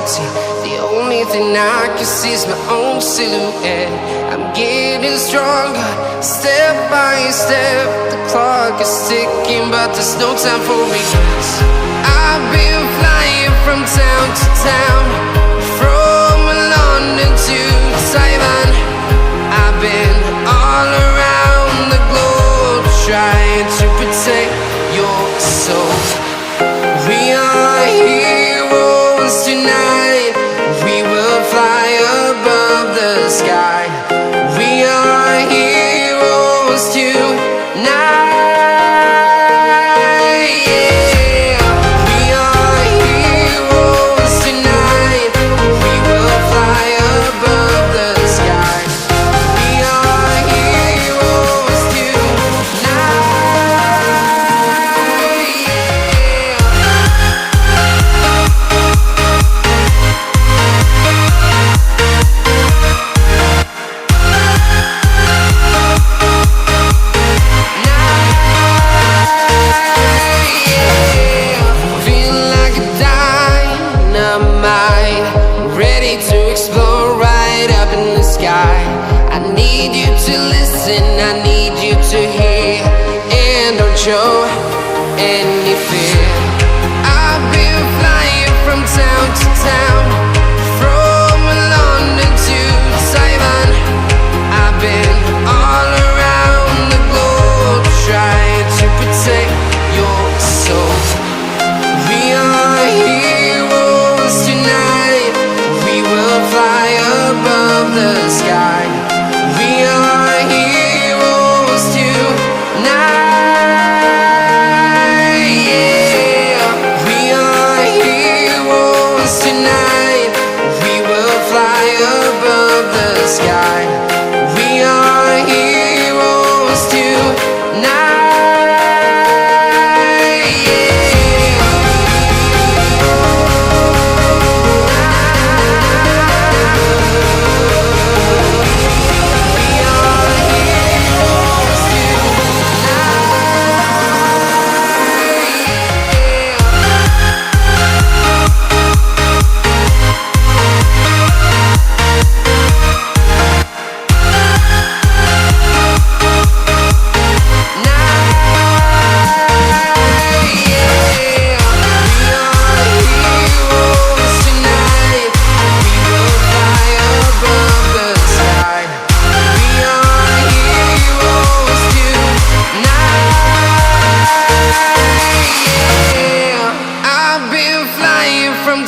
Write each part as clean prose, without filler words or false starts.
empty. The only thing I can see is my own silhouette. I'm getting stronger, step by step. The clock is ticking, but there's no time for regrets. I've been flying from town to town, from London to Taiwan. I've been all around the globe, trying to protect your soul. We are heroes tonight. We will fly above the sky. We are heroes tonight. Yeah. We are heroes tonight. We will fly above the sky. We are heroes tonight. I need you to hear and don't show any fear. I've been flying from town to town, from London to Taiwan. I've been all around the globe, trying to protect your soul. We are heroes tonight. We will fly above the sky. We are heroes tonight. Yeah. We are heroes tonight. We will fly above the sky. We are heroes tonight.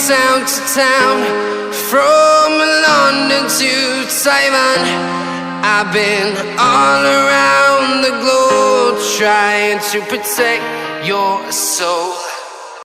Town to town, from London to Taiwan. I've been all around the globe, trying to protect your soul.